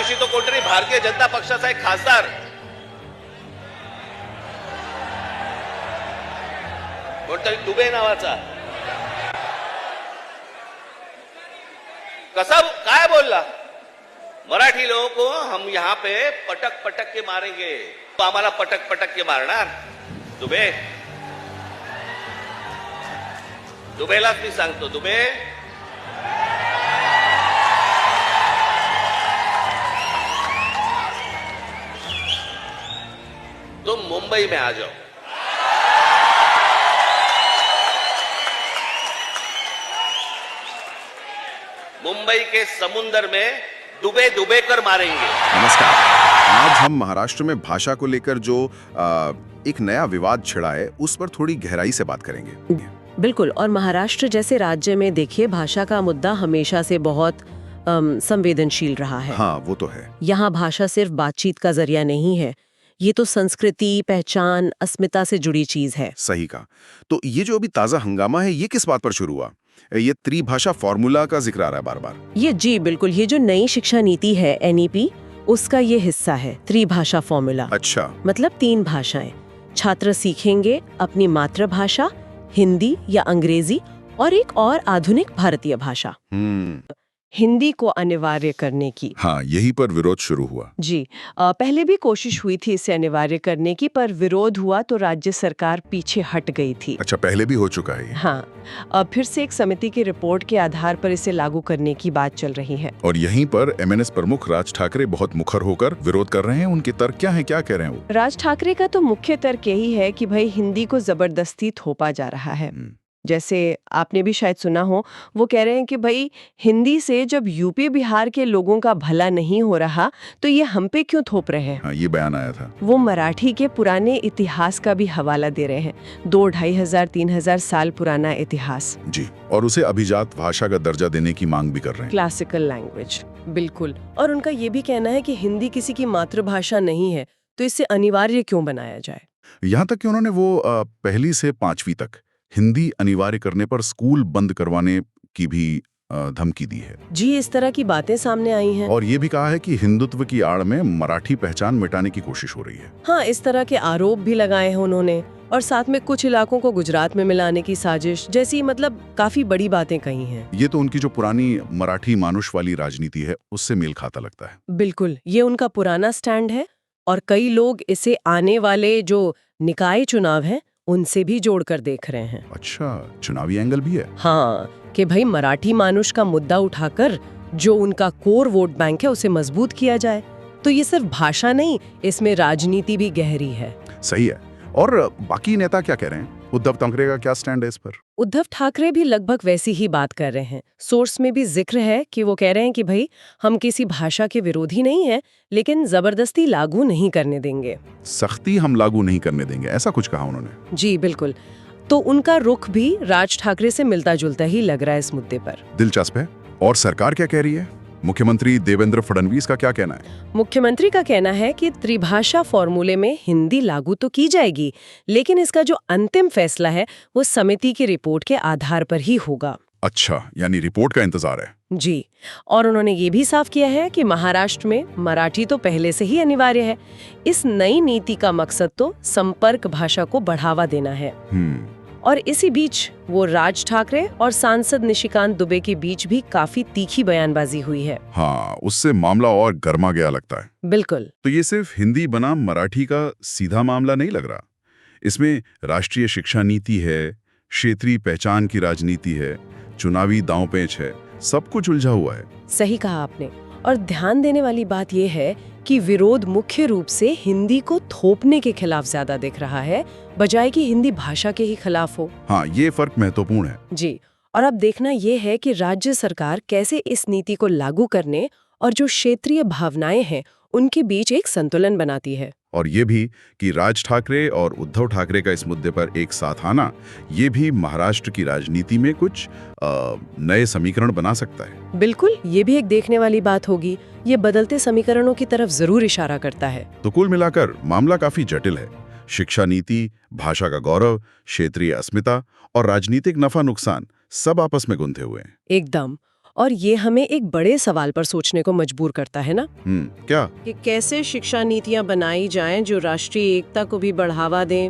दिवशी तो कोणतरी भारतीय जनता पक्षाचा एक खासदार कोणतरी दुबे नावाचा कसा काय बोलला, मराठी लोगों को हम यहाँ पे पटक पटक के मारेंगे, तो आम्हाला पटक पटक के मारणार दुबे? दुबेलाच मी सांगतो, दुबे तुम मुंबई में आ जाओ, मुंबई के समुंदर में डूबे डूबे कर मारेंगे। नमस्कार। आज हम महाराष्ट्र में भाषा को लेकर जो एक नया विवाद छिड़ा है उस पर थोड़ी गहराई से बात करेंगे। बिल्कुल। और महाराष्ट्र जैसे राज्य में देखिए, भाषा का मुद्दा हमेशा से बहुत संवेदनशील रहा है। हाँ, वो तो है। यहाँ भाषा सिर्फ बातचीत का जरिया नहीं है, ये तो संस्कृति, पहचान, अस्मिता से जुड़ी चीज है। सही कहा। तो ये जो अभी ताजा हंगामा है, ये किस बात पर शुरू हुआ? ये त्रिभाषा फॉर्मूला का जिक्र आ रहा है बार बार। ये जी बिल्कुल, ये जो नई शिक्षा नीति है NEP, उसका ये हिस्सा है त्रिभाषा फॉर्मूला। अच्छा। मतलब 3 भाषाएं छात्र सीखेंगे, अपनी मातृभाषा हिंदी या अंग्रेजी और एक और आधुनिक भारतीय भाषा। हिंदी को अनिवार्य करने की। हाँ, यही पर विरोध शुरू हुआ। जी पहले भी कोशिश हुई थी इसे अनिवार्य करने की, पर विरोध हुआ तो राज्य सरकार पीछे हट गई थी। अच्छा, पहले भी हो चुका है ये। हाँ, अब फिर से एक समिति की रिपोर्ट के आधार पर इसे लागू करने की बात चल रही है। और यहीं पर MNS प्रमुख राज ठाकरे बहुत मुखर होकर विरोध कर रहे हैं। उनके तर्क क्या हैं, क्या कह रहे हैं वो? राज ठाकरे का तो मुख्य तर्क यही है कि भाई हिंदी को जबरदस्ती थोपा जा रहा है। जैसे आपने भी शायद सुना हो, वो कह रहे हैं कि भाई हिंदी से जब यूपी बिहार के लोगों का भला नहीं हो रहा तो ये हम पे क्यों थोप रहे हैं। हाँ, ये बयान आया था। वो मराठी के पुराने इतिहास का भी हवाला दे रहे हैं, 2-2,500-3,000 साल पुराना इतिहास जी, और उसे अभिजात भाषा का दर्जा देने की मांग भी कर रहे हैं। Classical language. बिल्कुल। और उनका ये भी कहना है कि हिंदी किसी की मातृभाषा नहीं है तो इसे अनिवार्य क्यों बनाया जाए। यहाँ तक कि उन्होंने वो 1ली से 5वीं तक हिंदी अनिवार्य करने पर स्कूल बंद करवाने की भी धमकी दी है। जी, इस तरह की बातें सामने आई हैं। और ये भी कहा है कि हिंदुत्व की आड़ में मराठी पहचान मिटाने की कोशिश हो रही है। हाँ, इस तरह के आरोप भी लगाए हैं उन्होंने, और साथ में कुछ इलाकों को गुजरात में मिलाने की साजिश जैसी, मतलब काफी बड़ी बातें कही हैं। ये तो उनकी जो पुरानी मराठी मानुष वाली राजनीति है उससे मेल खाता लगता है। बिल्कुल, ये उनका पुराना स्टैंड है और कई लोग इसे आने वाले जो निकाय चुनाव हैं उनसे भी जोड़कर देख रहे हैं। अच्छा, चुनावी एंगल भी है। हाँ, कि भाई मराठी मानुष का मुद्दा उठाकर जो उनका कोर वोट बैंक है उसे मजबूत किया जाए। तो ये सिर्फ भाषा नहीं, इसमें राजनीति भी गहरी है। सही है। और बाकी नेता क्या कह रहे हैं? उद्धव ठाकरे का क्या स्टैंड है इस पर? उद्धव ठाकरे भी लगभग वैसी ही बात कर रहे हैं। सोर्स में भी जिक्र है कि वो कह रहे हैं कि भाई हम किसी भाषा के विरोधी नहीं हैं, लेकिन जबरदस्ती लागू नहीं करने देंगे। सख्ती हम लागू नहीं करने देंगे, ऐसा कुछ कहा उन्होंने। जी बिल्कुल। तो उनका रुख भी राज ठाकरे से मिलता जुलता ही लग रहा है इस मुद्दे पर। दिलचस्प है। और सरकार क्या कह रही है? मुख्यमंत्री देवेंद्र फडणवीस का क्या कहना है? मुख्यमंत्री का कहना है कि त्रिभाषा फॉर्मूले में हिंदी लागू तो की जाएगी, लेकिन इसका जो अंतिम फैसला है वो समिति की रिपोर्ट के आधार पर ही होगा। अच्छा, यानी रिपोर्ट का इंतजार है। जी, और उन्होंने ये भी साफ किया है कि महाराष्ट्र में मराठी तो पहले से ही अनिवार्य है। इस नई नीति का मकसद तो संपर्क भाषा को बढ़ावा देना है। और इसी बीच वो राज ठाकरे और सांसद निशिकांत दुबे के बीच भी काफी तीखी बयानबाजी हुई है। हाँ, उससे मामला और गर्मा गया लगता है। बिल्कुल। तो ये सिर्फ हिंदी बनाम मराठी का सीधा मामला नहीं लग रहा। इसमें राष्ट्रीय शिक्षा नीति है, क्षेत्रीय पहचान की राजनीति है, चुनावी दांव-पेच है, सब कुछ उलझा हुआ है। सही कहा आपने। और ध्यान देने वाली बात यह है कि विरोध मुख्य रूप से हिंदी को थोपने के खिलाफ ज्यादा दिख रहा है, बजाय कि हिंदी भाषा के ही खिलाफ हो। हाँ, ये फर्क महत्वपूर्ण है। जी, और अब देखना यह है कि राज्य सरकार कैसे इस नीति को लागू करने और जो क्षेत्रीय भावनाएं हैं उनके बीच एक संतुलन बनाती है। और ये भी कि राज ठाकरे और उद्धव ठाकरे का इस मुद्दे पर एक साथ आना, ये भी महाराष्ट्र की राजनीति में कुछ नए समीकरण बना सकता है। बिल्कुल, ये भी एक देखने वाली बात होगी। ये बदलते समीकरणों की तरफ जरूर इशारा करता है। तो कुल मिलाकर मामला काफी जटिल है। शिक्षा नीति, भाषा का गौरव, क्षेत्रीय अस्मिता और राजनीतिक नफा नुकसान सब आपस में गुंथे हुए हैं। एकदम। और ये हमें एक बड़े सवाल पर सोचने को मजबूर करता है ना, क्या? कि कैसे शिक्षा नीतियां बनाई जाएं जो राष्ट्रीय एकता को भी बढ़ावा दें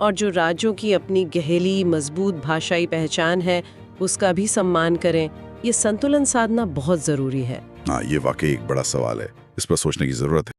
और जो राज्यों की अपनी गहरी मजबूत भाषाई पहचान है उसका भी सम्मान करें। ये संतुलन साधना बहुत जरूरी है। हाँ, ये वाकई एक बड़ा सवाल है, इस पर सोचने की जरूरत है।